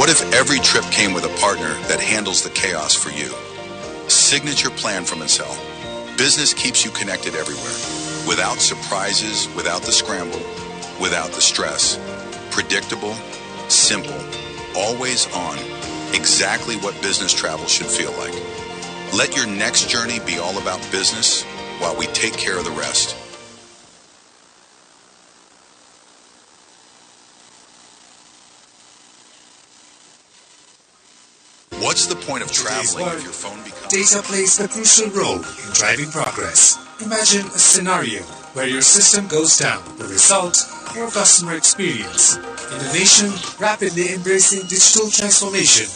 What if every trip came with a partner that handles the chaos for you? Signature plan from Ncell. Business keeps you connected everywhere. Without surprises, without the scramble, without the stress. Predictable, simple, always on. Exactly what business travel should feel like. Let your next journey be all about business while we take care of the rest. What's the point of traveling if your phone becomes... Data plays a crucial role in driving progress. Imagine a scenario where your system goes down. The result, poor customer experience. In a nation rapidly embracing digital transformation.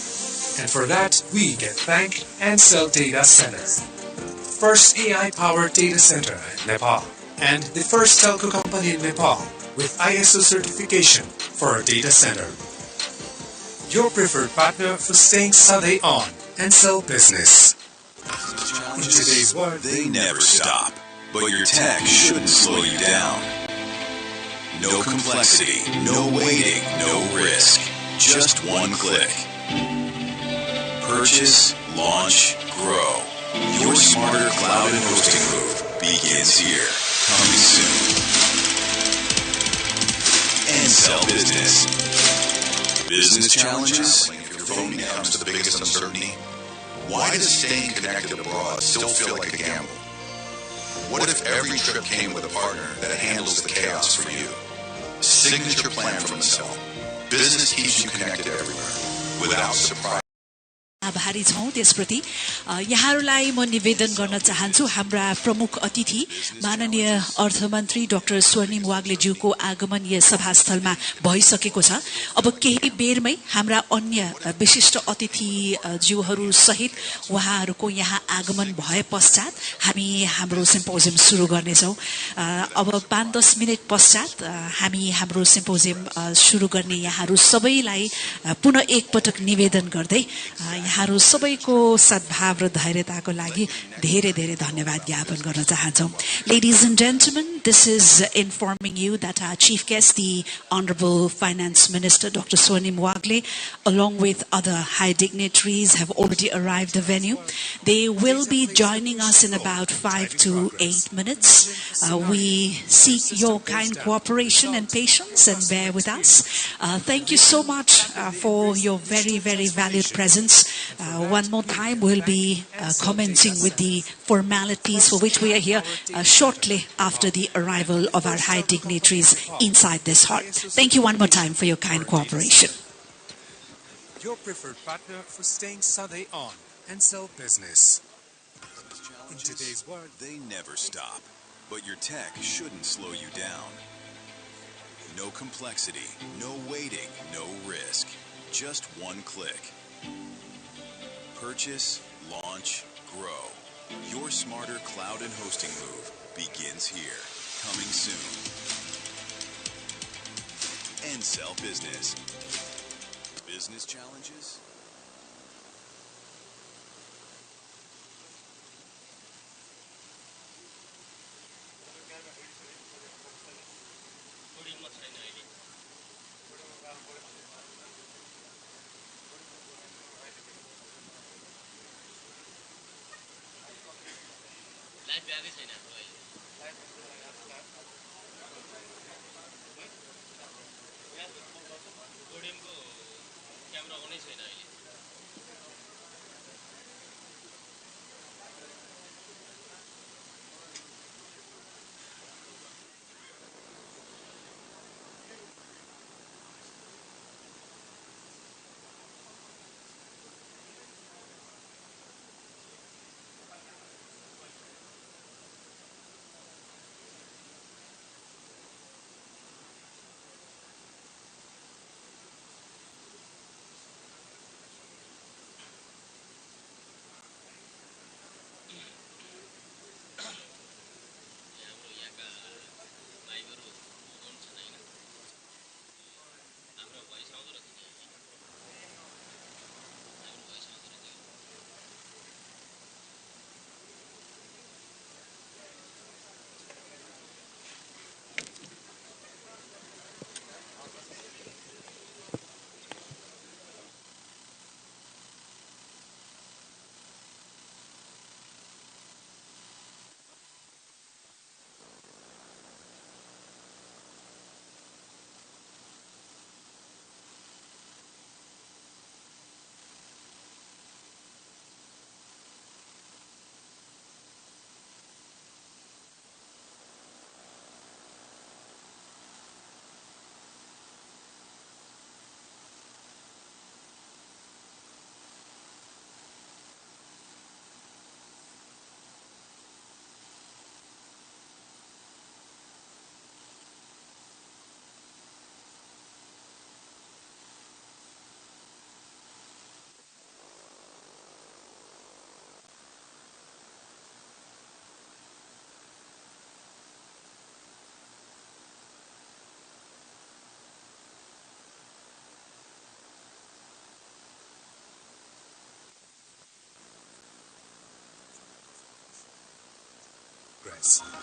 And for that, we can thank Ncell Data Center. First AI-powered data center in Nepal. And the first telco company in Nepal with ISO certification for a data center. Your preferred partner for staying Sunday on Ncell Business. In today's world, they never stop, but your tech shouldn't slow you down. No complexity, no waiting, no risk. Just one click. Purchase, launch, grow. Your smarter cloud and hosting move begins here. Coming soon. Ncell Business. Business challenges? If your phone becomes the biggest uncertainty, why does staying connected abroad still feel like a gamble? What if every trip came with a partner that handles the chaos for you? Signature plan from Ncell. Business keeps you connected everywhere without surprise. आभारी छौं त्यसप्रति यहाँहरूलाई म निवेदन गर्न चाहन्छु हाम्रा प्रमुख अतिथि माननीय अर्थमन्त्री डाक्टर स्वर्णिम वाग्लेज्यूको आगमन यस सभास्थलमा भइसकेको छ अब केही बेरमै हाम्रा अन्य विशिष्ट अतिथि ज्यूहरू सहित उहाँहरूको यहाँ आगमन भए पश्चात हामी हाम्रो सिम्पोजियम सुरु गर्नेछौं अब 5-10 मिनेट पश्चात हामी हाम्रो सिम्पोजियम सुरु गर्ने यहाँहरू सबैलाई पुनः एकपटक निवेदन गर्दै यहाँहरू सबैको सद्भाव र धैर्यताको लागि धेरै धेरै धन्यवाद ज्ञापन गर्न चाहन्छौं Ladies and gentlemen, this is informing you that our chief guest, the Honorable Finance Minister Dr. Swarnim Wagle, along with other high dignitaries, have already arrived the venue. They will be joining us in about 5 to 8 minutes. We seek your kind cooperation and patience and bear with us. Thank you so much for your very, very valued presence. One more time, we'll be commencing with the formalities for which we are here shortly after the arrival of our high dignitaries inside this hall. Thank you one more time for your kind cooperation. Your preferred partner for staying Sunday on Ncell Business. In today's world, they never stop, but your tech shouldn't slow you down. No complexity, no waiting, no risk. Just one click. Purchase, launch, grow. Your smarter cloud and hosting move begins here. Coming soon. Ncell Business. Business challenges?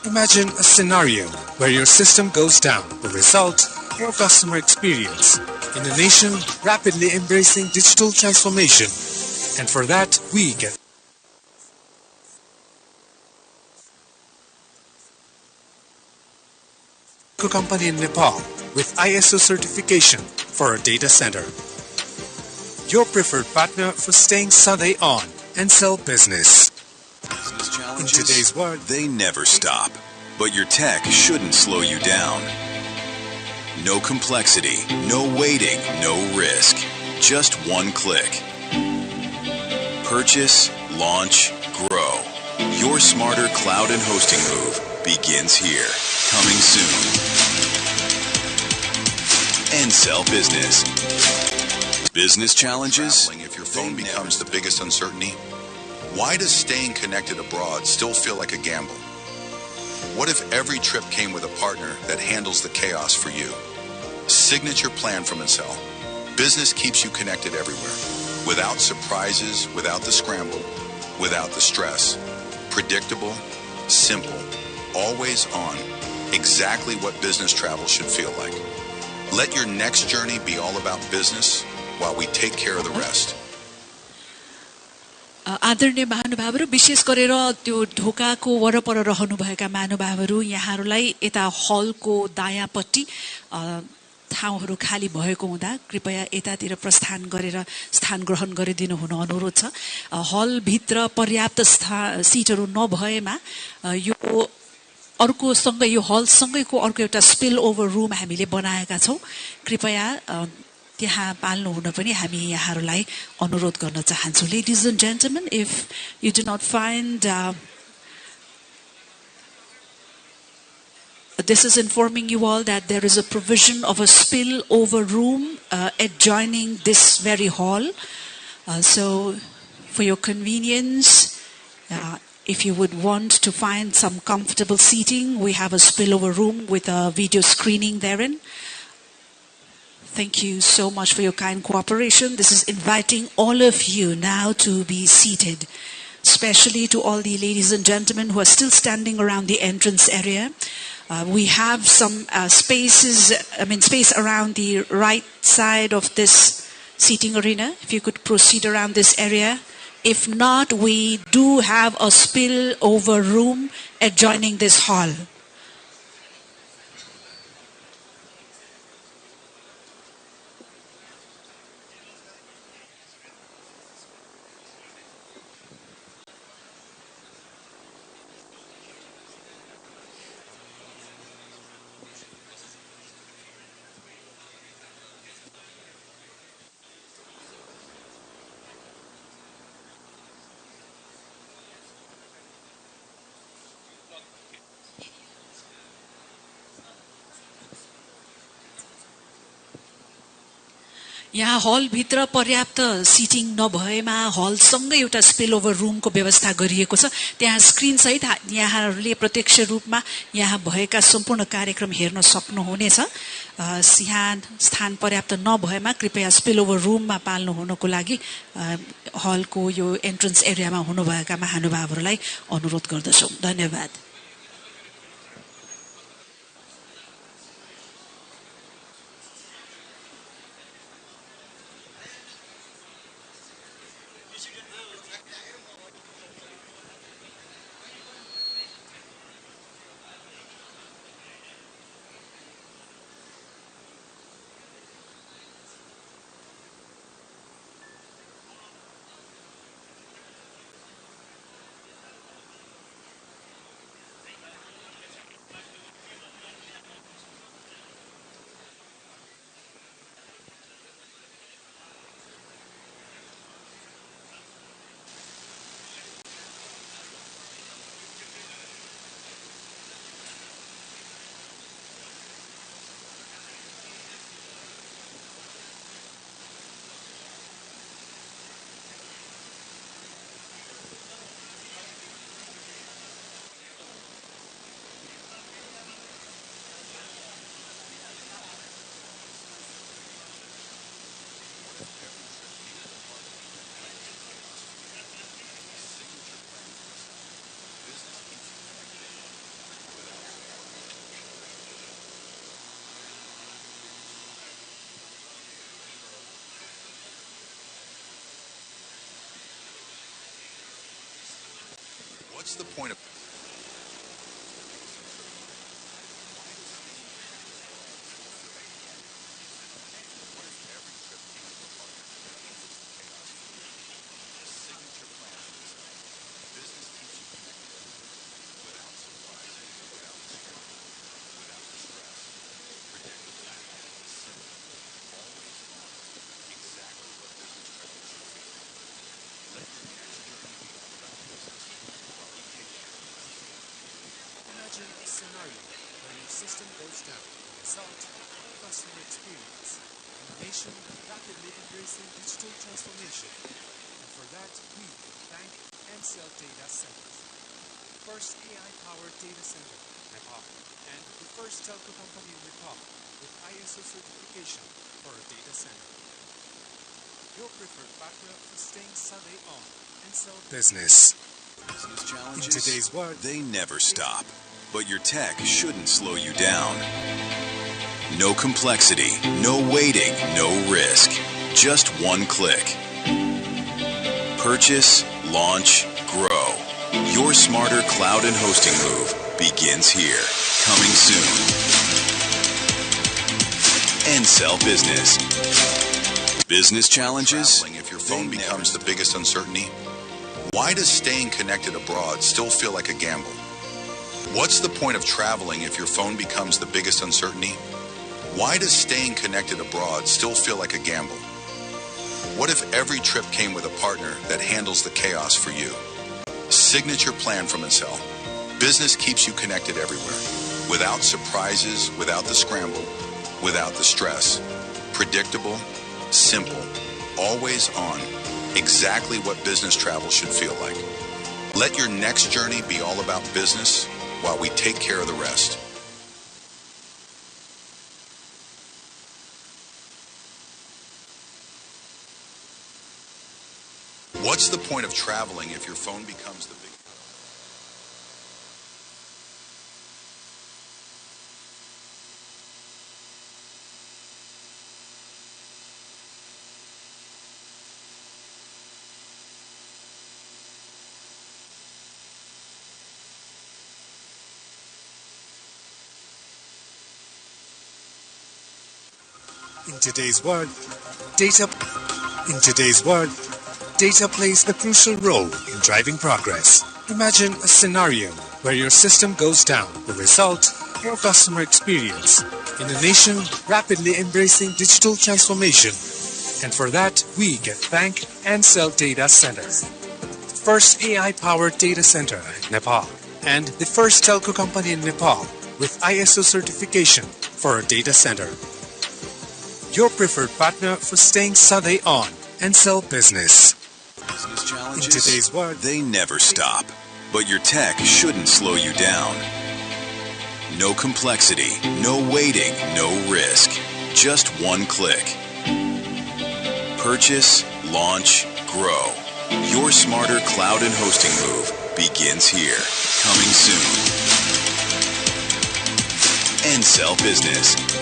Imagine a scenario where your system goes down. The result, more customer experience. In a nation rapidly embracing digital transformation. And for that, we get a company in Nepal with ISO certification for a data center. Your preferred partner for staying Sunday on Ncell Business. Business In challenges, today's world, they never stop. But your tech shouldn't slow you down. No complexity, no waiting, no risk. Just one click. Purchase, launch, grow. Your smarter cloud and hosting move begins here. Coming soon. Ncell Business. Business challenges? Traveling, if your phone becomes the biggest uncertainty, why does staying connected abroad still feel like a gamble? What if every trip came with a partner that handles the chaos for you? Signature plan from Ncell. Business keeps you connected everywhere. Without surprises, without the scramble, without the stress. Predictable, simple, always on. Exactly what business travel should feel like. Let your next journey be all about business while we take care of the rest. आदरणीय महानुभावहरू विशेष गरेर त्यो ढोकाको वरपर रहनुभएका महानुभावहरू यहाँहरूलाई यता हलको दायाँपट्टि ठाउँहरू खाली भएको हुँदा कृपया यतातिर प्रस्थान गरेर स्थान ग्रहण गरिदिनु हुन अनुरोध छ हल भित्र पर्याप्त सिटहरू नभएमा यो अर्को सँगै यो हल सँगैको अर्को एउटा स्पिल ओभर रुम हामीले बनाएका छौं कृपया त्यहाँ पाल्नु हुन पनि हामी यहाँहरूलाई अनुरोध गर्न चाहन्छौं ladies and gentlemen if you do not find This is informing you all that there is a provision of a spill-over room adjoining this very hall. So, for your convenience, if you would want to find some comfortable seating, we have a spillover room with a video screening therein. Thank you so much for your kind cooperation. This is inviting all of you now to be seated, especially to all the ladies and gentlemen who are still standing around the entrance area. We have some space around the right side of this seating arena. If you could proceed around this area. If not, we do have a spill-over room adjoining this hall. यहाँ हल भित्र पर्याप्त sitting नभएमा हल सँगै एउटा spill over रुमको व्यवस्था गरिएको छ त्यहाँ स्क्रिन सहित यहाँहरूले प्रत्यक्ष रूपमा यहाँ भएका सम्पूर्ण कार्यक्रम हेर्न सक्नुहुनेछ यहाँ स्थान पर्याप्त नभएमा कृपया स्पिल ओभर रुममा पाल्नु हुनको लागि हलको यो एन्ट्रन्स एरियामा हुनुभएका महानुभावहरूलाई अनुरोध गर्दछौं धन्यवाद What's the point of Imagine a scenario where your system goes down. The result, customer experience. In a nation rapidly embracing digital transformation. And for that, we thank Ncell data centers. The first AI-powered data center in Nepal, and the first telco company in Nepal with ISO certification for a data center. Your preferred partner for staying Sunday on Ncell Business. Business challenges, In today's world, they never stop. But your tech shouldn't slow you down. No complexity, no waiting, no risk. Just one click. Purchase, launch, grow. Your smarter cloud and hosting move begins here. Coming soon. Ncell Business. Business challenges? traveling if your phone becomes the biggest uncertainty? Why does staying connected abroad still feel like a gamble? What's the point of traveling if your phone becomes the biggest uncertainty? Why does staying connected abroad still feel like a gamble? What if every trip came with a partner that handles the chaos for you? Signature plan from Ncell. Business keeps you connected everywhere. Without surprises, without the scramble, without the stress. Predictable, simple, always on. Exactly what business travel should feel like. Let your next journey be all about business while we take care of the rest. What's the point of traveling if your phone becomes the big... In today's world, data plays a crucial role in driving progress. Imagine a scenario where your system goes down. The result, poor customer experience. In a nation rapidly embracing digital transformation. And for that, we can thank Ncell Data Center. The first AI-powered data center in Nepal, and the first telco company in Nepal with ISO certification for a data center. Your preferred partner for staying Sunday on Ncell Business. Business challenges, In today's world, they never stop. But your tech shouldn't slow you down. No complexity, no waiting, no risk. Just one click. Purchase, launch, grow. Your smarter cloud and hosting move begins here. Coming soon. Ncell Business.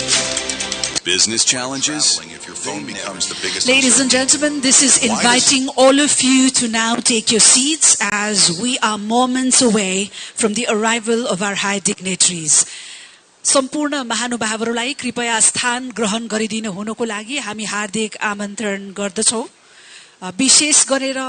Business challenges? Traveling if your phone becomes the biggest Ladies and uncertainty? gentlemen, this is inviting all of you to now take your seats as we are moments away from the arrival of our high dignitaries. सम्पूर्ण महानुभावहरूलाई कृपया स्थान ग्रहण गरिदिनु हुनको लागि हामी हार्दिक आमन्त्रण गर्दछौं। विशेष गरेर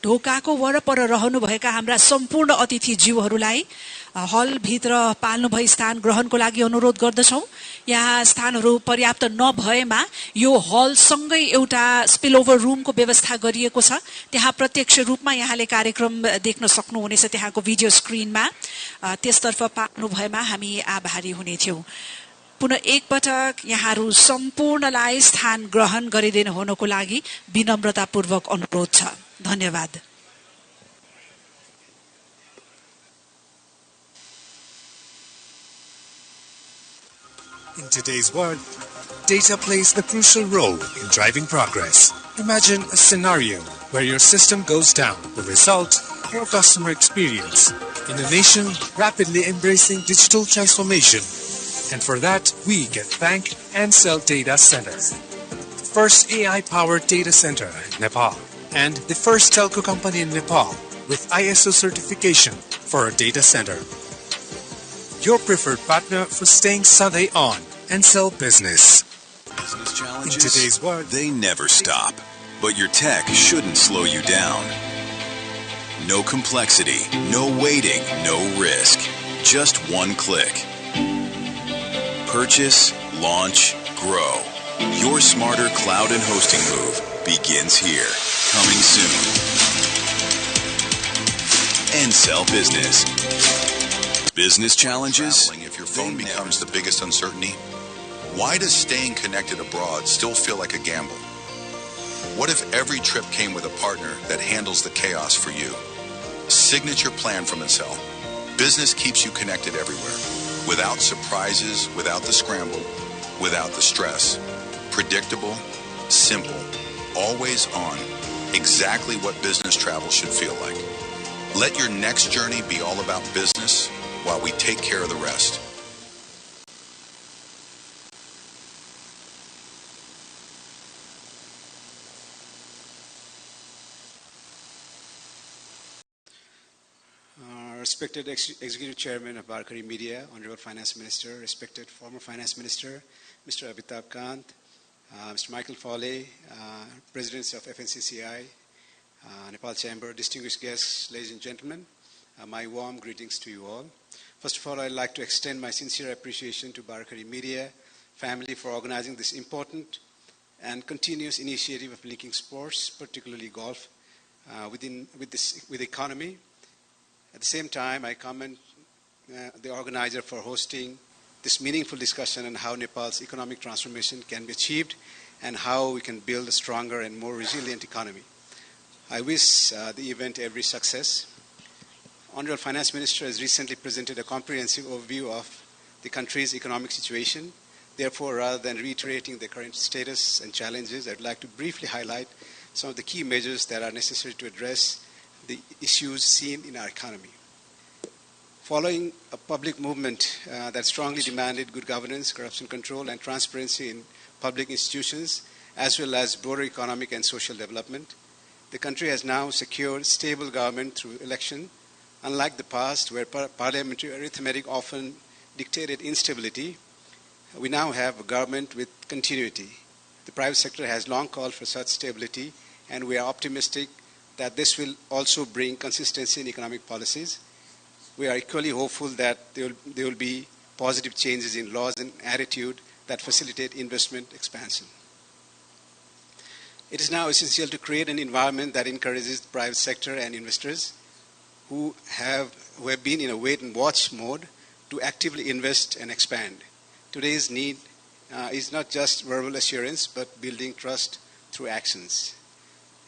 ढोकाको वरपर रहनुभएका हाम्रा सम्पूर्ण अतिथिज्यूहरूलाई हल भित्र पाल्नुभई स्थान ग्रहणको लागि अनुरोध गर्दछौं। यहाँ स्थानहरू पर्याप्त नभएमा यो हल सँगै एउटा स्पिलओभर रुमको व्यवस्था गरिएको छ। त्यहाँ प्रत्यक्ष रूपमा यहाँले कार्यक्रम देख्न सक्नुहुनेछ त्यहाँको भिडियो स्क्रिनमा। त्यसतर्फ पाल्नु भएमा हामी आभारी हुनेछौं। पुनः एक पटक यहाँहरू सम्पूर्णलाई स्थान ग्रहण गरिदिनु हुनको लागि विनम्रतापूर्वक अनुरोध छ। धन्यवाद। In today's world, data plays a crucial role in driving progress. Imagine a scenario where your system goes down. The result, poor customer experience. In a nation rapidly embracing digital transformation. And for that, we can thank Ncell Data Center. The first AI-powered data center in Nepal, and the first telco company in Nepal with ISO certification for a data center. Your preferred partner for staying Sunday on Ncell Business. Business challenges, In today's world, they never stop. But your tech shouldn't slow you down. No complexity, no waiting, no risk. Just one click. Purchase, launch, grow. Your smarter cloud and hosting move begins here. Coming soon. Ncell Business. Business challenges? Traveling if your phone becomes the biggest uncertainty? Why does staying connected abroad still feel like a gamble? What if every trip came with a partner that handles the chaos for you? Signature plan from Ncell. Business keeps you connected everywhere. Without surprises, without the scramble, without the stress. Predictable, simple, always on. Exactly what business travel should feel like. Let your next journey be all about business while we take care of the rest. Respected Executive Chairman of Baahrakhari Media, Honorable Finance Minister, respected former Finance Minister, Mr. Amitabh Kant, Mr. Michael Foley, Presidents of FNCCI, Nepal Chamber, distinguished guests, ladies and gentlemen, my warm greetings to you all. First of all, I'd like to extend my sincere appreciation to Baahrakhari Media family for organizing this important and continuous initiative of linking sports, particularly golf, with the economy. At the same time, I commend the organizer for hosting this meaningful discussion on how Nepal's economic transformation can be achieved and how we can build a stronger and more resilient economy. I wish the event every success. Honorable Finance Minister has recently presented a comprehensive overview of the country's economic situation. Therefore, rather than reiterating the current status and challenges, I'd like to briefly highlight some of the key measures that are necessary to address the issues seen in our economy. Following a public movement that strongly demanded good governance, corruption control, and transparency in public institutions, as well as broader economic and social development, the country has now secured stable government through election. Unlike the past, where parliamentary arithmetic often dictated instability, we now have a government with continuity. The private sector has long called for such stability, and we are optimistic that this will also bring consistency in economic policies. We are equally hopeful that there will be positive changes in laws and attitude that facilitate investment expansion. It is now essential to create an environment that encourages the private sector and investors who have been in a wait-and-watch mode to actively invest and expand. Today's need is not just verbal assurance, but building trust through actions.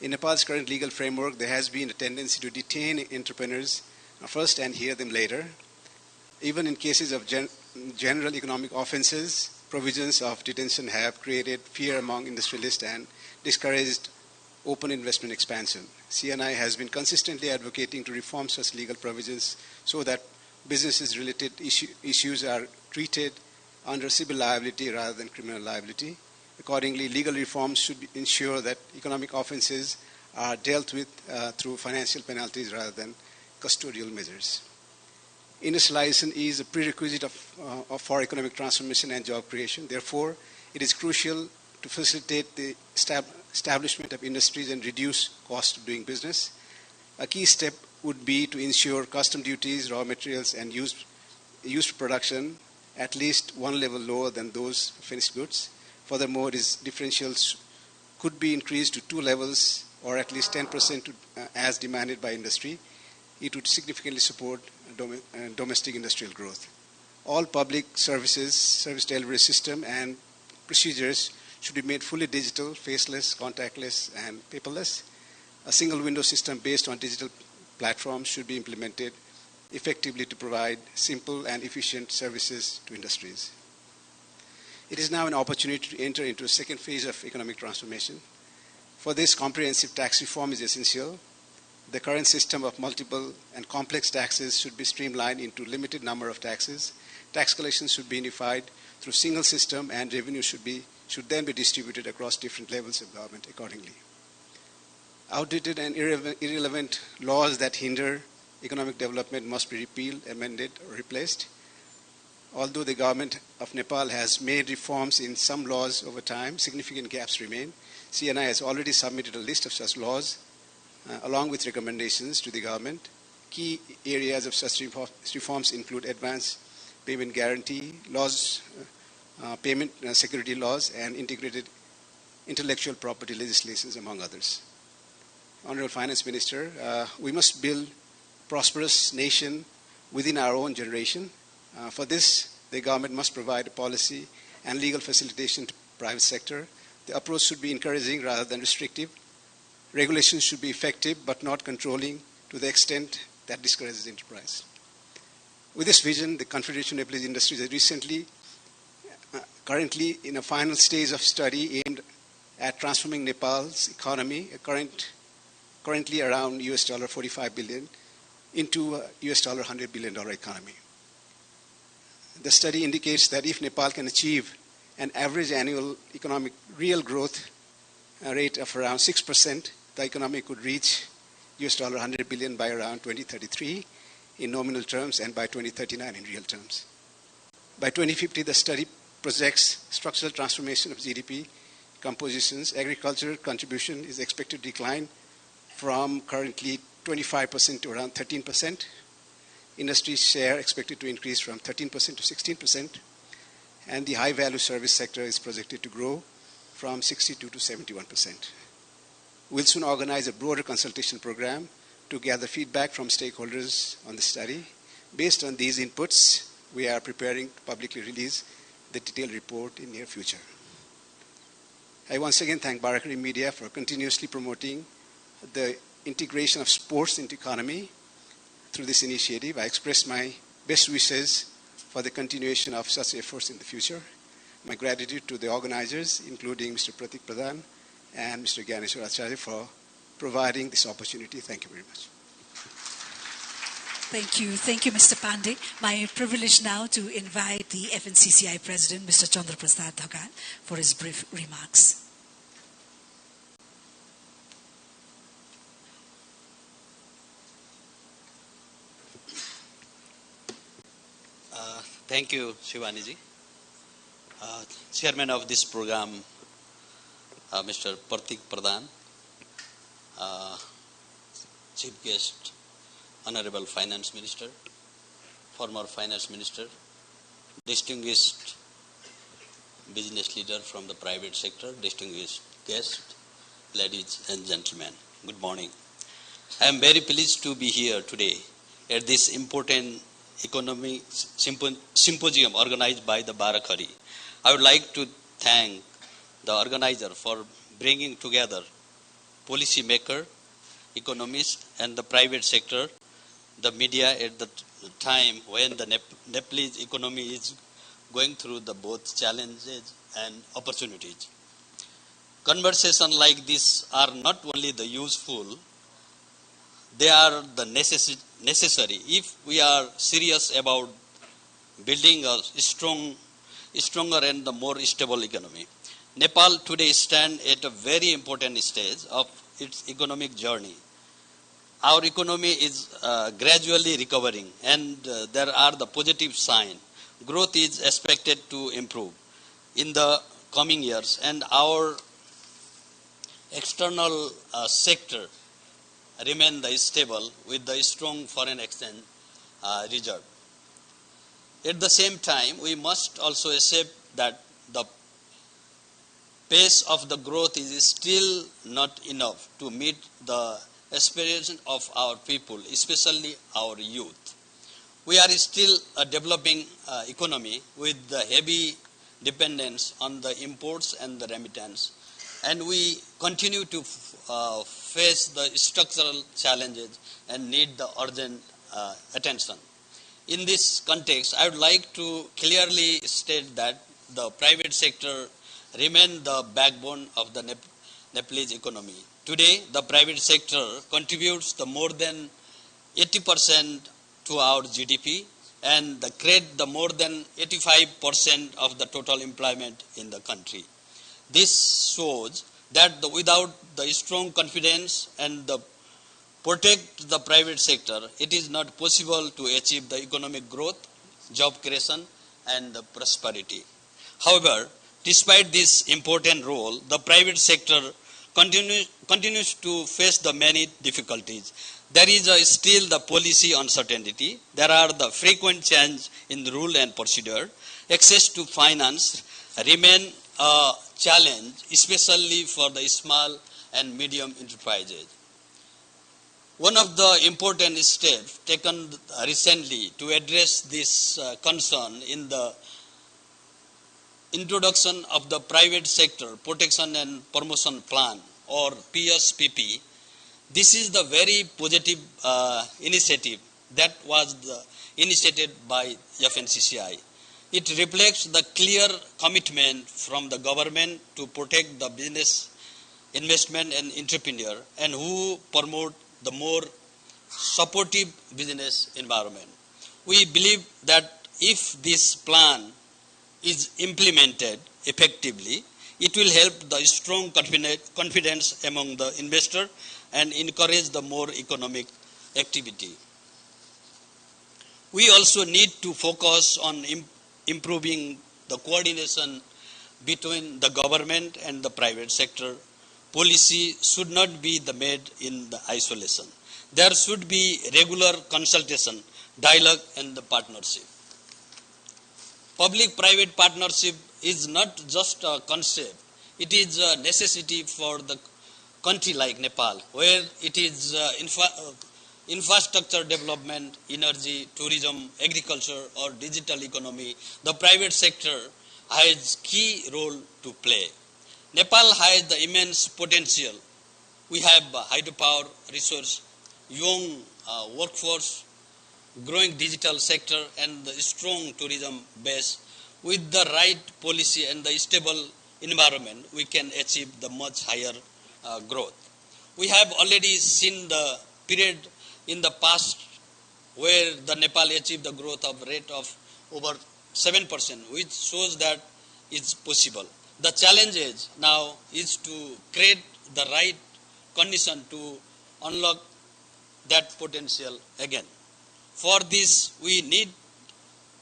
In Nepal's current legal framework, there has been a tendency to detain entrepreneurs first and hear them later. Even in cases of general economic offenses, provisions of detention have created fear among industrialists and discouraged open investment expansion. CNI has been consistently advocating to reform such legal provisions so that businesses-related issues are treated under civil liability rather than criminal liability. Accordingly, legal reforms should ensure that economic offenses are dealt with through financial penalties rather than custodial measures. Industrialization is a prerequisite for economic transformation and job creation. Therefore, it is crucial to facilitate the establishment of industries and reduce cost of doing business. A key step would be to ensure custom duties, raw materials, and used production at least one level lower than those finished goods. Furthermore, its differentials could be increased to 2 levels or at least 10% as demanded by industry. It would significantly support domestic industrial growth. All public service delivery system and procedures should be made fully digital, faceless, contactless, and paperless. A single window system based on digital platforms should be implemented effectively to provide simple and efficient services to industries. It is now an opportunity to enter into a second phase of economic transformation. For this, comprehensive tax reform is essential. The current system of multiple and complex taxes should be streamlined into a limited number of taxes. Tax collections should be unified through a single system, and revenue should then be distributed across different levels of government accordingly. Outdated and irrelevant laws that hinder economic development must be repealed, amended, or replaced. Although the government of Nepal has made reforms in some laws over time, significant gaps remain. CNI has already submitted a list of such laws, along with recommendations to the government. Key areas of such reforms include advance payment guarantee laws, payment security laws, and integrated intellectual property legislations, among others. Honorable Finance Minister, we must build a prosperous nation within our own generation. For this, the government must provide a policy and legal facilitation to the private sector. The approach should be encouraging rather than restrictive. Regulations should be effective but not controlling to the extent that discourages enterprise. With this vision, the Confederation of Nepalese Industries has currently in a final stage of study aimed at transforming Nepal's economy, currently around $45 billion, into a $100 billion economy. The study indicates that if Nepal can achieve an average annual economic real growth rate of around 6%, the economy could reach $100 billion by around 2033 in nominal terms and by 2039 in real terms. By 2050, the study projects structural transformation of GDP compositions. Agricultural contribution is expected to decline from currently 25% to around 13%. Industry share expected to increase from 13% to 16%. And the high-value service sector is projected to grow from 62 to 71%. We'll soon organize a broader consultation program to gather feedback from stakeholders on the study. Based on these inputs, we are preparing to publicly release the detailed report in the near future. I once again thank Baahrakhari Media for continuously promoting the integration of sports into economy through this initiative. I express my best wishes for the continuation of such efforts in the future. My gratitude to the organizers, including Mr. Pratik Pradhan and Mr. Gyaneshwar Acharya, for providing this opportunity. Thank you very much. Thank you. Thank you, Mr. Pandey. My privilege now to invite the FNCCI President, Mr. Chandra Prasad Dhagal, for his brief remarks. Thank you, Shivani-ji. Chairman of this program, Mr. Pratik Pradhan, Chief Guest, Honorable Finance Minister, former Finance Minister, distinguished business leader from the private sector, distinguished guests, ladies and gentlemen, good morning. I am very pleased to be here today at this important economic symposium organized by the Baahrakhari. I would like to thank the organizer for bringing together policymaker, economists, and the private sector, the media at the time when the Nepalese economy is going through the both challenges and opportunities. Conversations like this are not only the useful, they are the necessary if we are serious about building a stronger and the more stable economy. Nepal today stands at a very important stage of its economic journey. Our economy is gradually recovering, and there are the positive signs. Growth is expected to improve in the coming years, and our external sector remain stable with the strong foreign exchange reserve. At the same time, we must also accept that the pace of the growth is still not enough to meet the aspirations of our people, especially our youth. We are still a developing economy with the heavy dependence on the imports and the remittance, and we continue to face the structural challenges and need the urgent attention. In this context, I would like to clearly state that the private sector remains the backbone of the Nepalese economy. Today, the private sector contributes the more than 80% to our GDP and create the more than 85% of the total employment in the country. This shows that without the strong confidence and the protect the private sector, it is not possible to achieve the economic growth, job creation, and the prosperity. However, despite this important role, the private sector continues to face the many difficulties. There is still the policy uncertainty. There are the frequent change in the rule and procedure. Access to finance remain a challenge, especially for the small and medium enterprises. One of the important steps taken recently to address this concern in the introduction of the Private Sector Protection and Promotion Plan, or PSPP. This is the very positive initiative that was initiated by FNCCI. It reflects the clear commitment from the government to protect the business, investment and entrepreneur, and who promote the more supportive business environment. We believe that if this plan is implemented effectively, it will help the strong confidence among the investor and encourage the more economic activity. We also need to focus on improving the coordination between the government and the private sector. Policy should not be made in the isolation. There should be regular consultation, dialogue and the partnership. Public-private partnership is not just a concept. It is a necessity for the country like Nepal, where it is infrastructure development, energy, tourism, agriculture or digital economy. The private sector has key role to play. Nepal has the immense potential. We have hydropower resource, young workforce, growing digital sector and the strong tourism base. With the right policy and the stable environment, we can achieve the much higher growth. We have already seen the period in the past where the Nepal achieved the growth of rate of over 7%, which shows that it's possible. The challenge is now is to create the right condition to unlock that potential again. For this, we need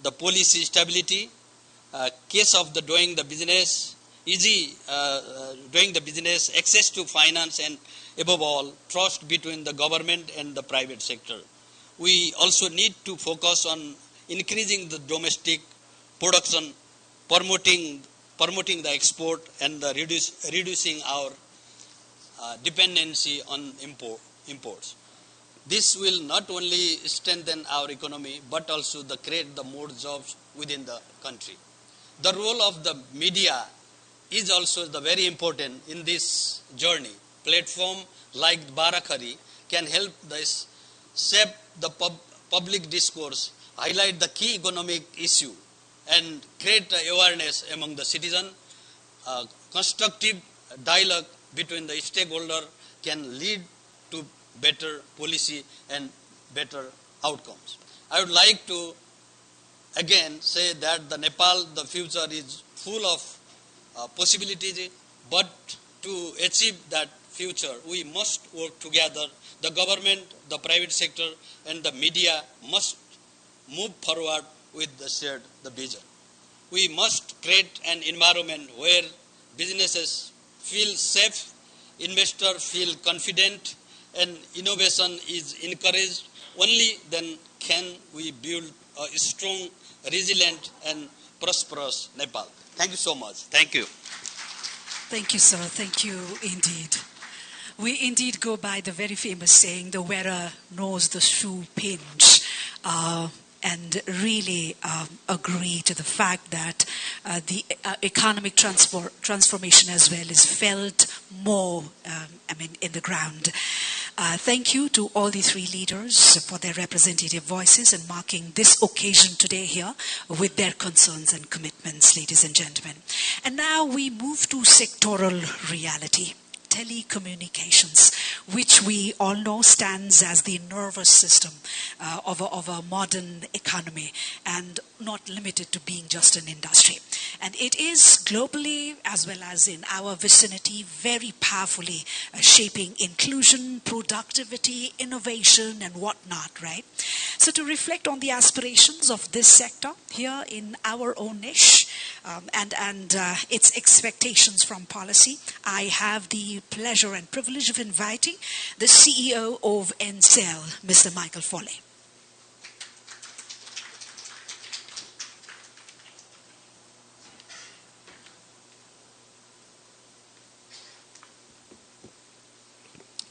the policy stability, case of the doing the business, easy doing the business, access to finance, and above all, trust between the government and the private sector. We also need to focus on increasing the domestic production, promoting the export, and the reducing our dependency on imports. This will not only strengthen our economy, but also create the more jobs within the country. The role of the media is also very important in this journey. Platform like Baahrakhari can help this shape the public discourse, highlight the key economic issue, and create awareness among the citizen. Constructive dialogue between the stakeholder can lead to better policy and better outcomes. I would like to again say that the Nepal, the future is full of possibilities, but to achieve that future, we must work together. The government, the private sector, and the media must move forward with the shared vision. We must create an environment where businesses feel safe, investors feel confident, and innovation is encouraged. Only then can we build a strong, resilient, and prosperous Nepal. Thank you so much. Thank you. Thank you, sir. Thank you indeed. We indeed go by the very famous saying, the wearer knows the shoe pinch. And really agree to the fact that the economic transformation as well is felt more, in the ground. Thank you to all the three leaders for their representative voices and marking this occasion today here with their concerns and commitments, ladies and gentlemen. And now we move to sectoral reality. Telecommunications, which we all know stands as the nervous system of a modern economy and not limited to being just an industry. And it is globally, as well as in our vicinity, very powerfully shaping inclusion, productivity, innovation, and whatnot, right? So to reflect on the aspirations of this sector here in our own niche and its expectations from policy, I have the pleasure and privilege of inviting the CEO of Ncell, Mr. Michael Foley.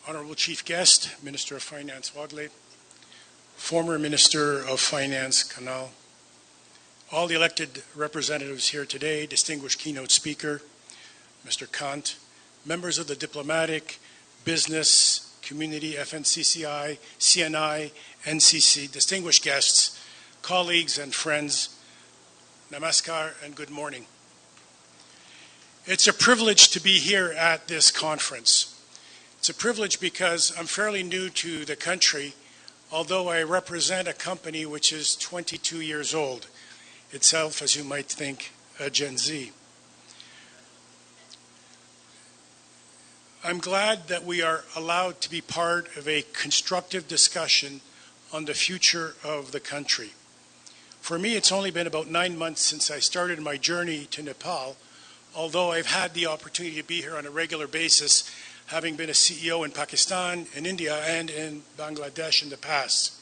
Honorable Chief Guest, Minister of Finance Wagle, former Minister of Finance Ncell, all the elected representatives here today, distinguished keynote speaker, Mr. Kant, members of the diplomatic, business, community, FNCCI, CNI, NCC, distinguished guests, colleagues and friends, namaskar and good morning. It's a privilege to be here at this conference. It's a privilege because I'm fairly new to the country, although I represent a company which is 22 years old, itself, as you might think, a Gen Z. I'm glad that we are allowed to be part of a constructive discussion on the future of the country. For me, it's only been about 9 months since I started my journey to Nepal, although I've had the opportunity to be here on a regular basis, having been a CEO in Pakistan, in India, and in Bangladesh in the past.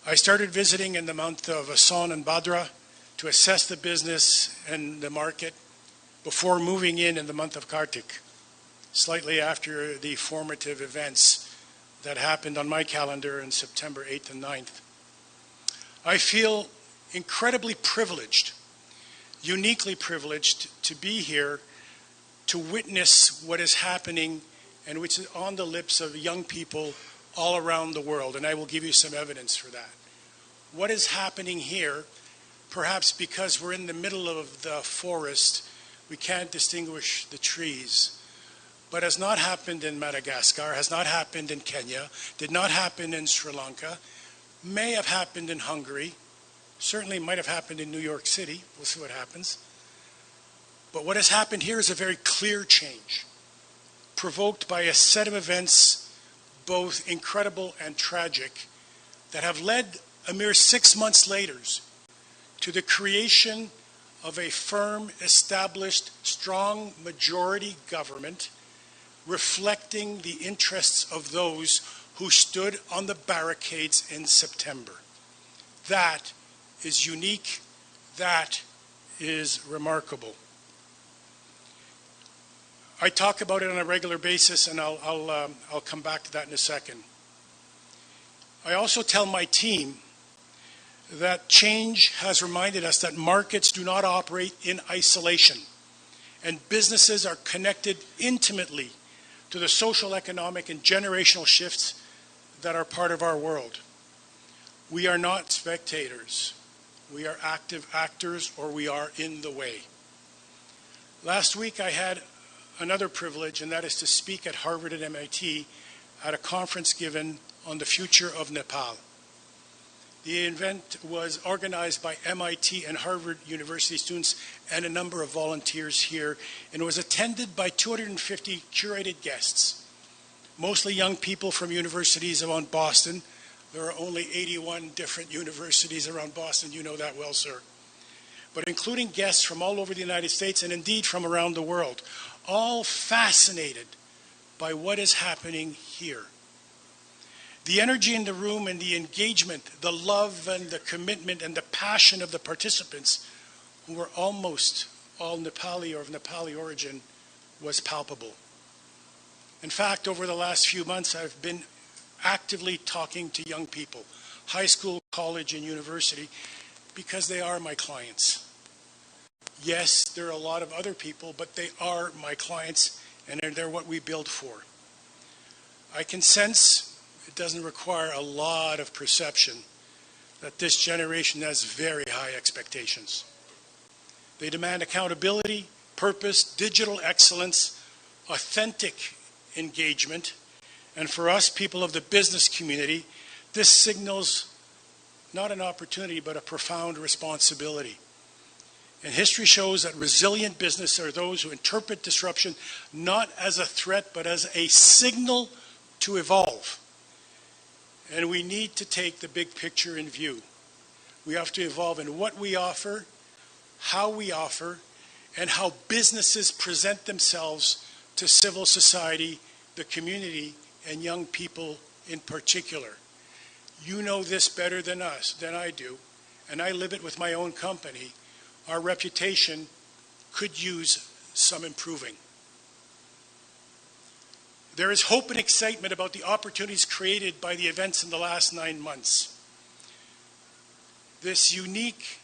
I started visiting in the month of Asan and Bhadra to assess the business and the market before moving in the month of Kartik, slightly after the formative events that happened on my calendar in September 8th and 9th. I feel incredibly privileged, uniquely privileged to be here to witness what is happening and which is on the lips of young people all around the world, and I will give you some evidence for that. What is happening here, perhaps because we're in the middle of the forest, we can't distinguish the trees, but has not happened in Madagascar, has not happened in Kenya, did not happen in Sri Lanka, may have happened in Hungary, certainly might have happened in New York City. We'll see what happens. But what has happened here is a very clear change, provoked by a set of events, both incredible and tragic, that have led a mere 6 months later to the creation of a firm, established, strong majority government reflecting the interests of those who stood on the barricades in September. That is unique. That is remarkable. I talk about it on a regular basis, and I'll come back to that in a second. I also tell my team that change has reminded us that markets do not operate in isolation, and businesses are connected intimately to the social, economic, and generational shifts that are part of our world. We are not spectators. We are active actors, or we are in the way. Last week I had another privilege, and that is to speak at Harvard and MIT at a conference given on the future of Nepal. The event was organized by MIT and Harvard University students and a number of volunteers here, and was attended by 250 curated guests, mostly young people from universities around Boston. There are only 81 different universities around Boston, you know that well, sir. But including guests from all over the United States and indeed from around the world, all fascinated by what is happening here. The energy in the room and the engagement, the love and the commitment and the passion of the participants, who were almost all Nepali or of Nepali origin, was palpable. In fact, over the last few months, I've been actively talking to young people, high school, college, and university, because they are my clients. Yes, there are a lot of other people, but they are my clients, and they're what we build for. I can sense, it doesn't require a lot of perception, that this generation has very high expectations. They demand accountability, purpose, digital excellence, authentic engagement, and for us, people of the business community, this signals not an opportunity, but a profound responsibility. And history shows that resilient business are those who interpret disruption not as a threat, but as a signal to evolve. And we need to take the big picture in view. We have to evolve in what we offer, how we offer, and how businesses present themselves to civil society, the community, and young people in particular. You know this better than I do, and I live it with my own company. Our reputation could use some improving. There is hope and excitement about the opportunities created by the events in the last 9 months. This unique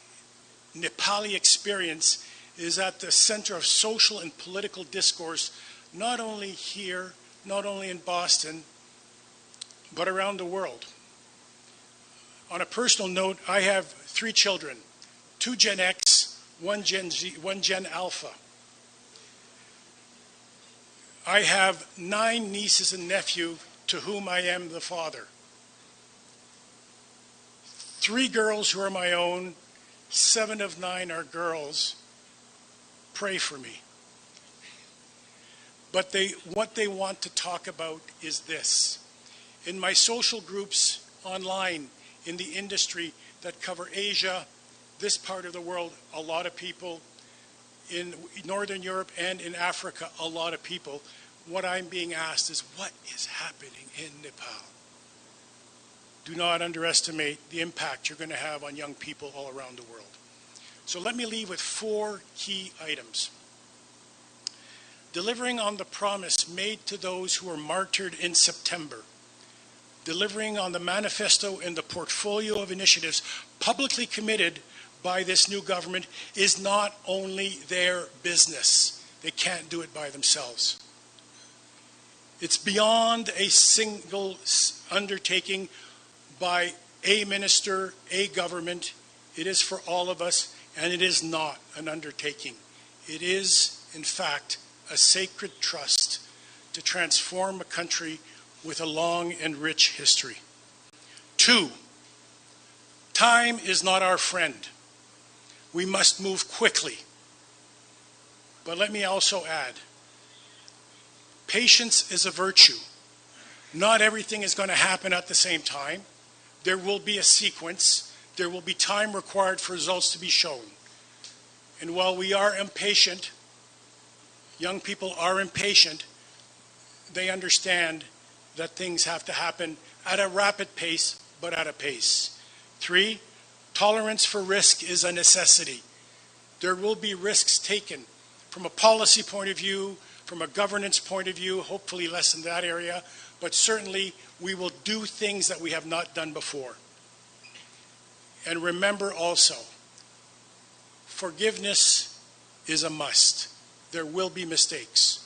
Nepali experience is at the center of social and political discourse, not only here, not only in Boston, but around the world. On a personal note, I have 3 children, 2 Gen X, 1 Gen Z, 1 Gen Alpha. I have 9 nieces and nephews to whom I am the father. 3 girls who are my own, 7 of 9 are girls. Pray for me. But what they want to talk about is this. In my social groups online, in the industry that cover Asia, this part of the world, a lot of people, in Northern Europe and in Africa, a lot of people, what I'm being asked is, what is happening in Nepal? Do not underestimate the impact you're going to have on young people all around the world. So let me leave with 4 key items. Delivering on the promise made to those who were martyred in September. Delivering on the manifesto and the portfolio of initiatives publicly committed by this new government is not only their business. They can't do it by themselves. It's beyond a single undertaking by a minister, a government. It is for all of us, and it is not an undertaking. It is, in fact, a sacred trust to transform a country with a long and rich history. 2, time is not our friend. We must move quickly. But let me also add, patience is a virtue. Not everything is going to happen at the same time. There will be a sequence. There will be time required for results to be shown. And while we are impatient, young people are impatient, they understand that things have to happen at a rapid pace, but at a pace. 3, tolerance for risk is a necessity. There will be risks taken from a policy point of view, from a governance point of view, hopefully less in that area, but certainly we will do things that we have not done before. And remember also, forgiveness is a must. There will be mistakes.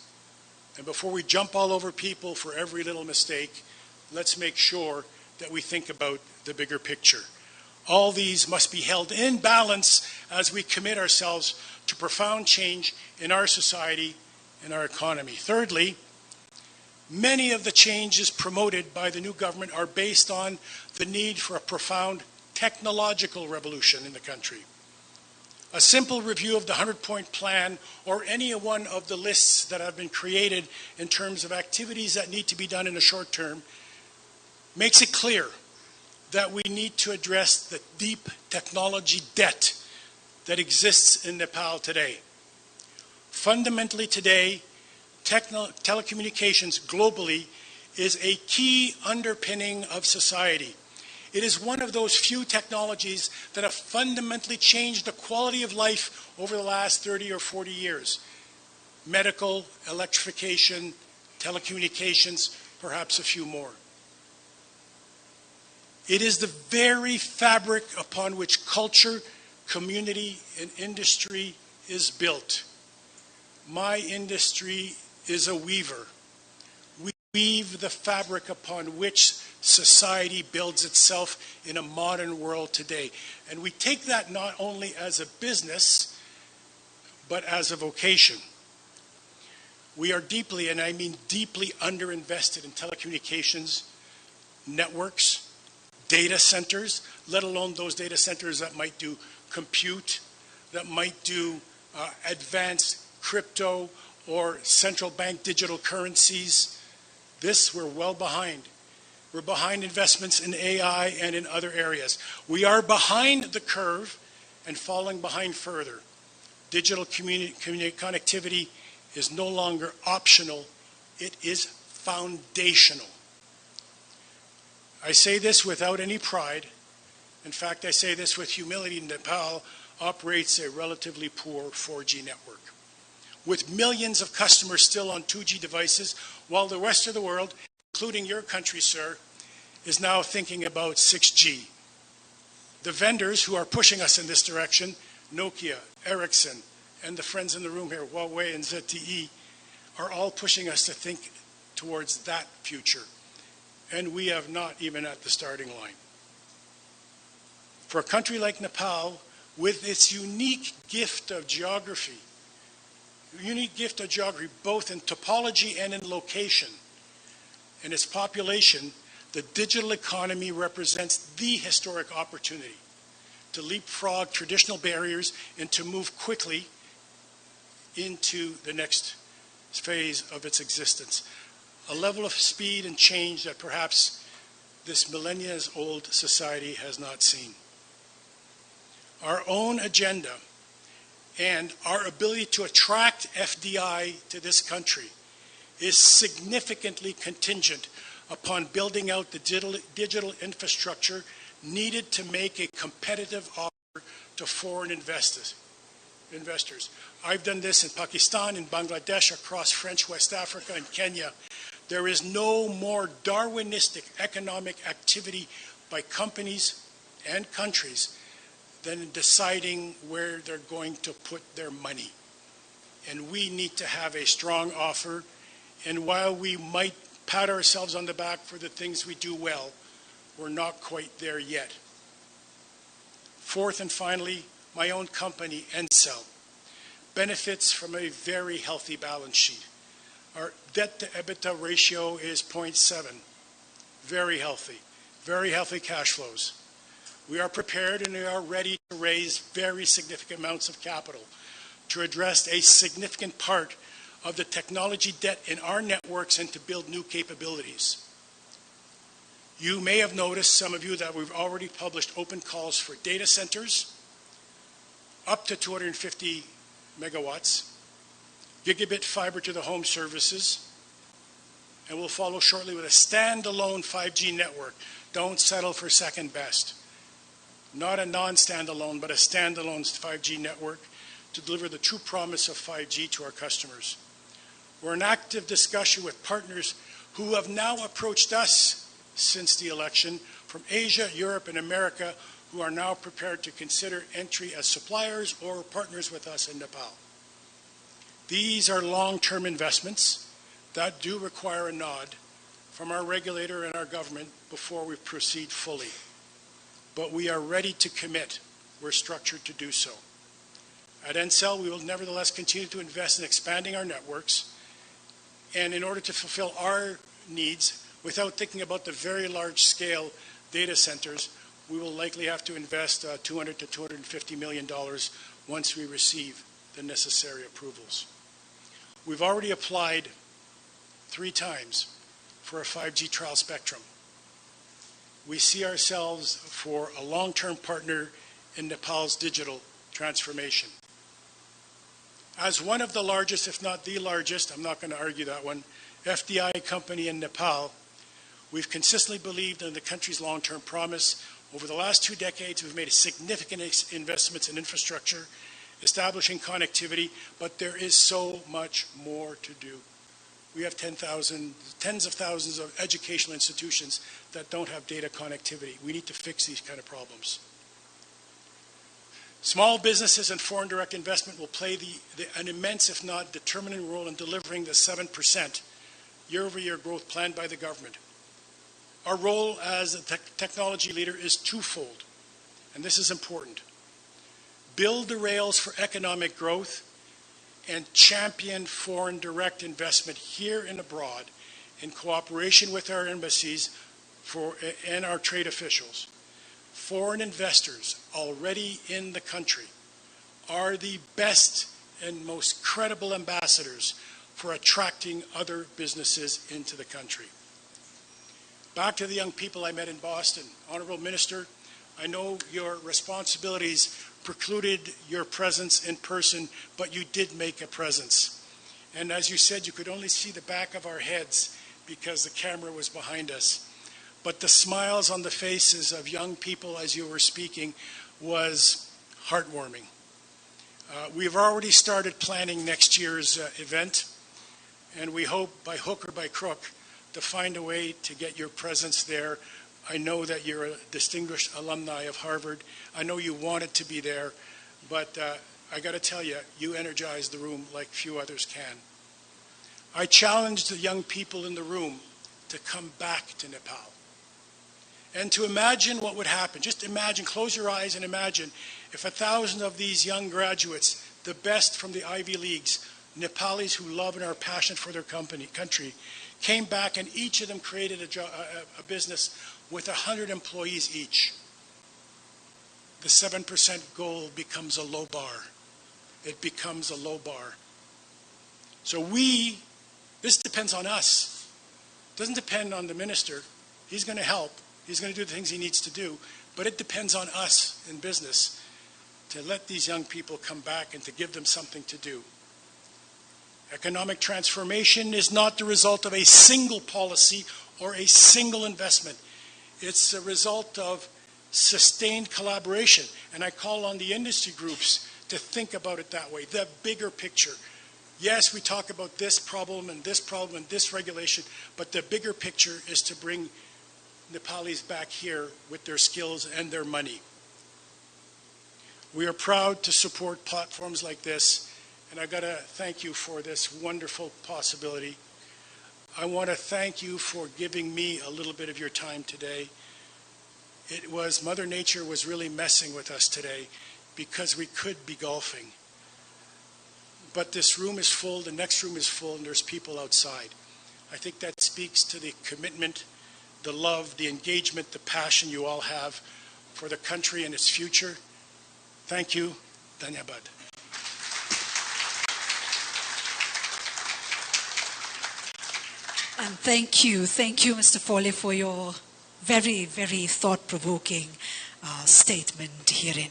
And before we jump all over people for every little mistake, let's make sure that we think about the bigger picture. All these must be held in balance as we commit ourselves to profound change in our society and our economy. Thirdly, many of the changes promoted by the new government are based on the need for a profound technological revolution in the country. A simple review of the 100-point plan or any one of the lists that have been created in terms of activities that need to be done in the short term makes it clear that we need to address the deep technology debt that exists in Nepal today. Fundamentally today, telecommunications globally is a key underpinning of society. It is one of those few technologies that have fundamentally changed the quality of life over the last 30 or 40 years. Medical, electrification, telecommunications, perhaps a few more. It is the very fabric upon which culture, community, and industry is built. My industry is a weaver. We weave the fabric upon which society builds itself in a modern world today. And we take that not only as a business, but as a vocation. We are deeply, and I mean deeply, underinvested in telecommunications, networks, data centers, let alone those data centers that might do compute, that might do advanced crypto or central bank digital currencies. This, we're well behind. We're behind investments in AI and in other areas. We are behind the curve and falling behind further. Digital connectivity is no longer optional, it is foundational. I say this without any pride. In fact, I say this with humility. Nepal operates a relatively poor 4G network, with millions of customers still on 2G devices, while the rest of the world, including your country, sir, is now thinking about 6G. The vendors who are pushing us in this direction, Nokia, Ericsson, and the friends in the room here, Huawei and ZTE, are all pushing us to think towards that future. And we have not even at the starting line. For a country like Nepal, with its unique gift of geography, both in topology and in location, and its population, the digital economy represents the historic opportunity to leapfrog traditional barriers and to move quickly into the next phase of its existence. A level of speed and change that perhaps this millennia-old society has not seen. Our own agenda and our ability to attract FDI to this country is significantly contingent upon building out the digital infrastructure needed to make a competitive offer to foreign investors. I've done this in Pakistan, in Bangladesh, across French West Africa, and Kenya. There is no more Darwinistic economic activity by companies and countries than in deciding where they're going to put their money. And we need to have a strong offer. And while we might pat ourselves on the back for the things we do well, we're not quite there yet. Fourth and finally, my own company, Ncell, benefits from a very healthy balance sheet. Our debt to EBITDA ratio is 0.7. Very healthy cash flows. We are prepared and we are ready to raise very significant amounts of capital to address a significant part of the technology debt in our networks and to build new capabilities. You may have noticed, some of you, that we've already published open calls for data centers up to 250 megawatts, gigabit fiber to the home services, and we'll follow shortly with a standalone 5G network. Don't settle for second best. Not a non-standalone, but a standalone 5G network to deliver the true promise of 5G to our customers. We're in active discussion with partners who have now approached us since the election from Asia, Europe, and America, who are now prepared to consider entry as suppliers or partners with us in Nepal. These are long-term investments that do require a nod from our regulator and our government before we proceed fully. But we are ready to commit. We're structured to do so. At Ncell, we will nevertheless continue to invest in expanding our networks, and in order to fulfill our needs, without thinking about the very large-scale data centers, we will likely have to invest $200 to $250 million once we receive the necessary approvals. We've already applied 3 times for a 5G trial spectrum. We see ourselves for a long-term partner in Nepal's digital transformation. As one of the largest, if not the largest, I'm not going to argue that one, FDI company in Nepal, we've consistently believed in the country's long-term promise. Over the last 2 decades, we've made significant investments in infrastructure, establishing connectivity, but there is so much more to do. We have tens of thousands of educational institutions that don't have data connectivity. We need to fix these kind of problems. Small businesses and foreign direct investment will play an immense, if not determining role in delivering the 7% year-over-year growth planned by the government. Our role as a technology leader is twofold, and this is important. Build the rails for economic growth and champion foreign direct investment here and abroad in cooperation with our embassies and our trade officials. Foreign investors already in the country are the best and most credible ambassadors for attracting other businesses into the country. Back to the young people I met in Boston. Honorable Minister, I know your responsibilities precluded your presence in person, but you did make a presence. And as you said, you could only see the back of our heads because the camera was behind us. But the smiles on the faces of young people as you were speaking was heartwarming. We've already started planning next year's event, and we hope by hook or by crook to find a way to get your presence there. I know that you're a distinguished alumni of Harvard. I know you wanted to be there, but I got to tell you, you energized the room like few others can. I challenged the young people in the room to come back to Nepal and to imagine what would happen. Just imagine, close your eyes and imagine if 1,000 of these young graduates, the best from the Ivy Leagues, Nepalis who love and are passionate for their country, came back and each of them created a business with 100 employees each. The 7% goal becomes a low bar. It becomes a low bar. So this depends on us. It doesn't depend on the minister. He's going to help. He's going to do the things he needs to do. But it depends on us in business to let these young people come back and to give them something to do. Economic transformation is not the result of a single policy or a single investment. It's a result of sustained collaboration. And I call on the industry groups to think about it that way, the bigger picture. Yes, we talk about this problem and this regulation, but the bigger picture is to bring Nepalis back here with their skills and their money. We are proud to support platforms like this, and I've got to thank you for this wonderful possibility. I want to thank you for giving me a little bit of your time today. Mother Nature was really messing with us today because we could be golfing. But this room is full, the next room is full, and there's people outside. I think that speaks to the commitment, the love, the engagement, the passion you all have for the country and its future. Thank you. Dhanyabad. And thank you, Mr. Fole, for your very, very thought-provoking statement herein.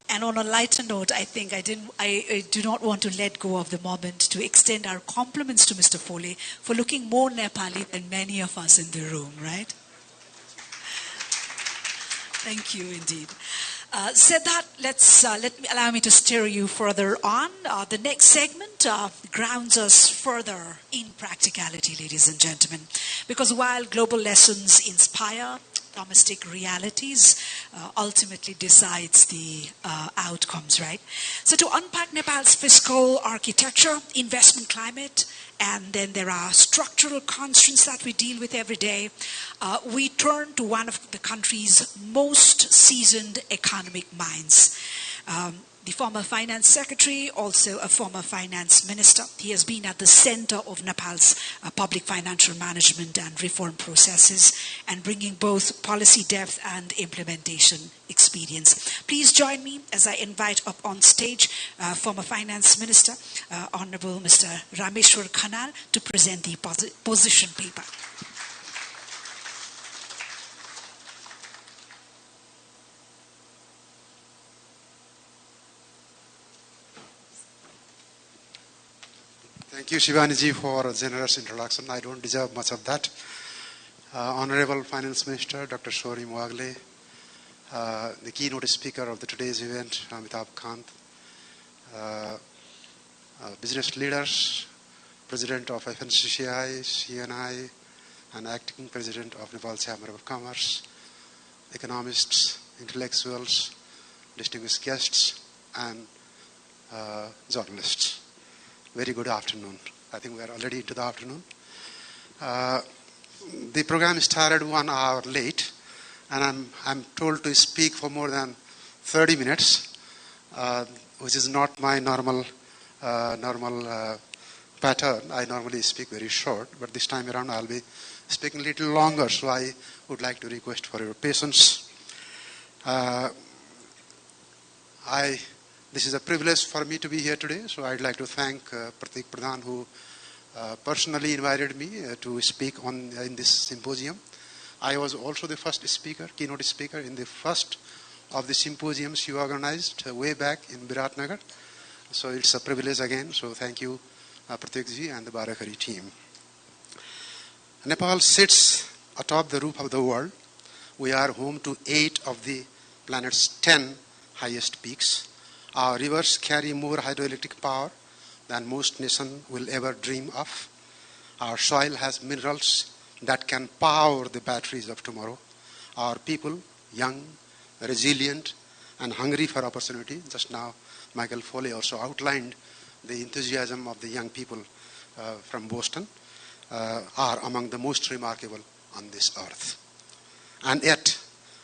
And on a lighter note, I think I do not want to let go of the moment to extend our compliments to Mr. Fole for looking more Nepali than many of us in the room, right? Thank you indeed. Said that, allow me to steer you further on. The next segment grounds us further in practicality, ladies and gentlemen, because while global lessons inspire, domestic realities ultimately decides the outcomes, right? So to unpack Nepal's fiscal architecture, investment climate, and then there are structural constraints that we deal with every day, we turn to one of the country's most seasoned economic minds. The former finance secretary, also a former finance minister. He has been at the center of Nepal's public financial management and reform processes and bringing both policy depth and implementation experience. Please join me as I invite up on stage former finance minister, Honorable Mr. Rameshwar Khanal, to present the position paper. Thank you, Shivani-ji, for a generous introduction. I don't deserve much of that. Honorable Finance Minister, Dr. Swarnim Wagle, the keynote speaker of today's event, Amitabh Kant, business leaders, President of FNCCI, CNI, and Acting President of Nepal Chamber of Commerce, economists, intellectuals, distinguished guests, and journalists. Very good afternoon. I think we are already into the afternoon. The program started 1 hour late, and I'm told to speak for more than 30 minutes, which is not my normal pattern. I normally speak very short, but this time around I'll be speaking a little longer, so I would like to request for your patience. I This is a privilege for me to be here today, so I'd like to thank Pratik Pradhan, who personally invited me to speak in this symposium. I was also the first speaker, keynote speaker, in the first of the symposiums you organized way back in Baahrakhari. So it's a privilege again, so thank you, Pratikji and the Baahrakhari team. Nepal sits atop the roof of the world. We are home to 8 of the planet's 10 highest peaks. Our rivers carry more hydroelectric power than most nations will ever dream of. Our soil has minerals that can power the batteries of tomorrow. Our people, young, resilient, and hungry for opportunity. Just now, Michael Foley also outlined the enthusiasm of the young people from Boston, are among the most remarkable on this earth. And yet,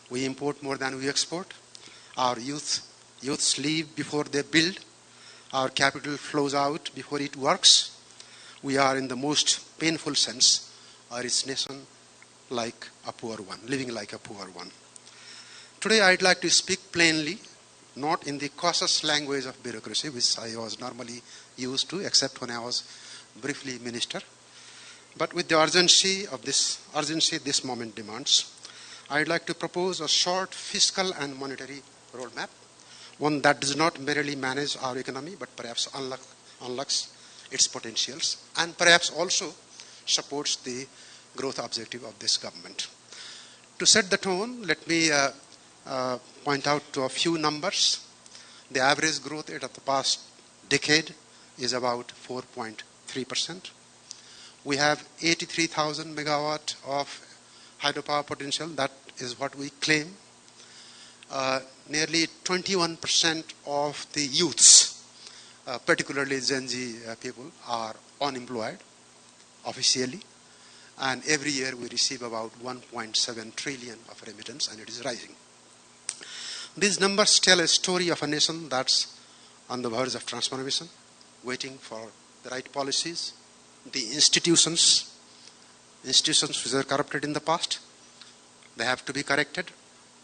we import more than we export. Our youths leave before they build. Our capital flows out before it works. We are, in the most painful sense, a rich nation like a poor one, living like a poor one. Today, I'd like to speak plainly, not in the cautious language of bureaucracy, which I was normally used to, except when I was briefly minister, but with the urgency this moment demands. I'd like to propose a short fiscal and monetary roadmap, one that does not merely manage our economy, but perhaps unlocks its potentials, and perhaps also supports the growth objective of this government. To set the tone, let me point out to a few numbers. The average growth rate of the past decade is about 4.3%. We have 83,000 megawatt of hydropower potential. That is what we claim. Nearly 21% of the youths, particularly Gen Z people, are unemployed officially. And every year we receive about 1.7 trillion of remittance, and it is rising. These numbers tell a story of a nation that's on the verge of transformation, waiting for the right policies. The institutions which are corrupted in the past, they have to be corrected,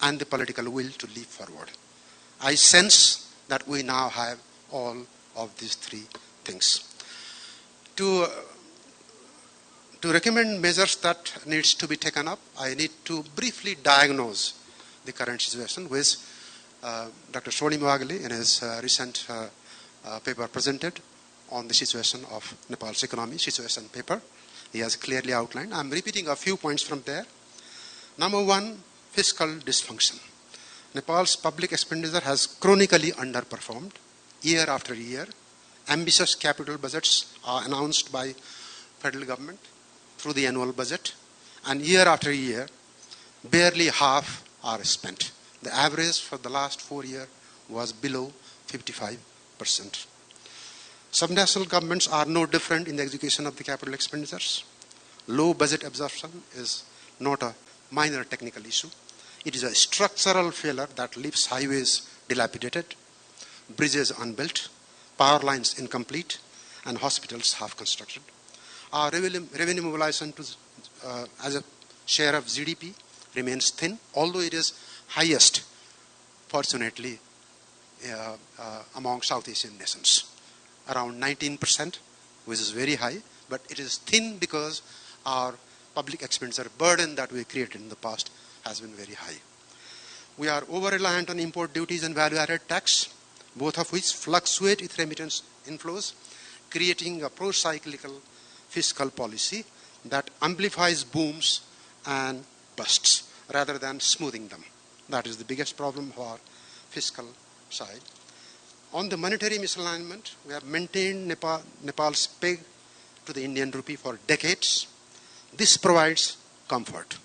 and the political will to leap forward. I sense that we now have all of these three things. To recommend measures that needs to be taken up, I need to briefly diagnose the current situation, which Dr. Swarnim Wagle in his recent paper presented on the situation of Nepal's economy, situation paper. He has clearly outlined. I'm repeating a few points from there. Number one, fiscal dysfunction. Nepal's public expenditure has chronically underperformed year after year. Ambitious capital budgets are announced by federal government through the annual budget, and year after year, barely half are spent. The average for the last 4 years was below 55%. Subnational governments are no different in the execution of the capital expenditures. Low budget absorption is not a minor technical issue. It is a structural failure that leaves highways dilapidated, bridges unbuilt, power lines incomplete, and hospitals half constructed. Our revenue mobilization as a share of GDP remains thin, although it is highest, fortunately, among South Asian nations. Around 19%, which is very high, but it is thin because our public expenditure burden that we created in the past has been very high. We are over-reliant on import duties and value-added tax, both of which fluctuate with remittance inflows, creating a pro-cyclical fiscal policy that amplifies booms and busts rather than smoothing them. That is the biggest problem for our fiscal side. On the monetary misalignment, we have maintained Nepal's peg to the Indian rupee for decades. This provides comfort.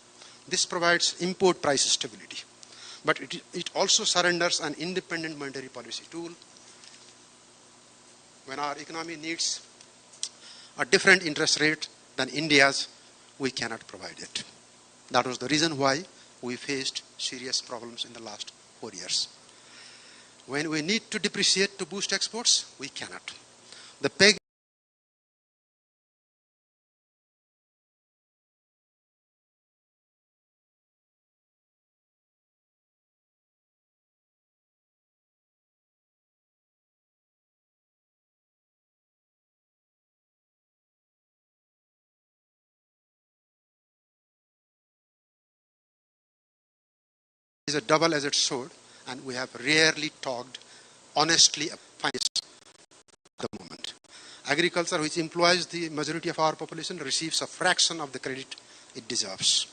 This provides import price stability. But it also surrenders an independent monetary policy tool. When our economy needs a different interest rate than India's, we cannot provide it. That was the reason why we faced serious problems in the last 4 years. When we need to depreciate to boost exports, we cannot. The peg is a double-edged sword, and we have rarely talked honestly about finance at the moment. Agriculture, which employs the majority of our population, receives a fraction of the credit it deserves.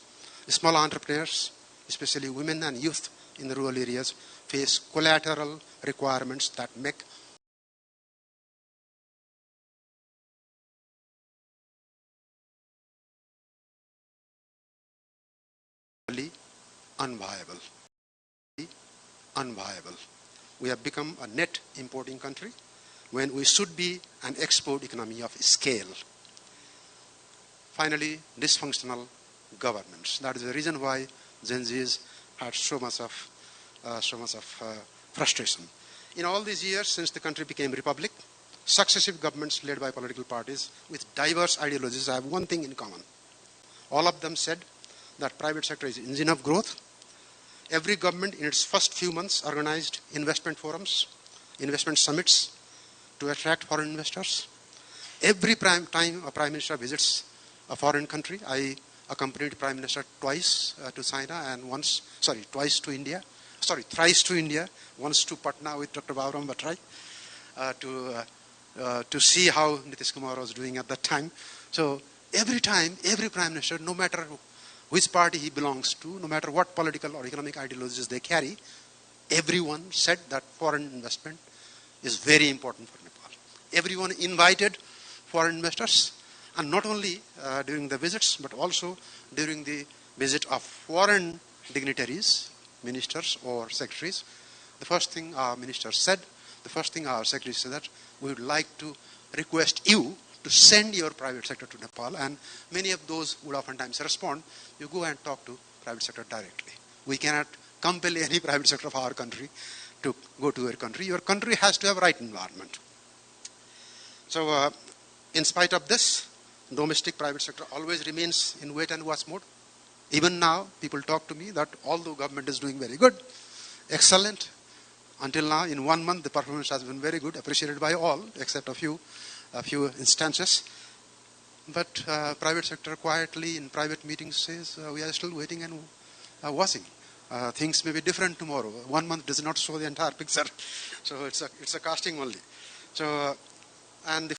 Small entrepreneurs, especially women and youth in the rural areas, face collateral requirements that make unviable. We have become a net importing country when we should be an export economy of scale. Finally, dysfunctional governments. That is the reason why Gen Zs had so much of frustration. In all these years since the country became republic, successive governments led by political parties with diverse ideologies have one thing in common. All of them said that private sector is engine of growth. Every government in its first few months organized investment forums, investment summits to attract foreign investors. Every time a prime minister visits a foreign country, I accompanied prime minister twice to China and thrice to India, once to Patna with Dr. Baahrakhari to see how Nitish Kumar was doing at that time. So every time, every prime minister, no matter which party he belongs to, no matter what political or economic ideologies they carry, everyone said that foreign investment is very important for Nepal. Everyone invited foreign investors, and not only during the visits, but also during the visit of foreign dignitaries, ministers or secretaries. The first thing our minister said, the first thing our secretary said, that we would like to request you to send your private sector to Nepal, and many of those would oftentimes respond, you go and talk to private sector directly. We cannot compel any private sector of our country to go to your country. Your country has to have right environment. So in spite of this, domestic private sector always remains in wait and watch mode. Even now, people talk to me that although government is doing very good, excellent, until now, in 1 month, the performance has been very good, appreciated by all, except a few instances. But private sector quietly in private meetings says, we are still waiting and watching. Things may be different tomorrow. 1 month does not show the entire picture. So it's a casting only. So, and the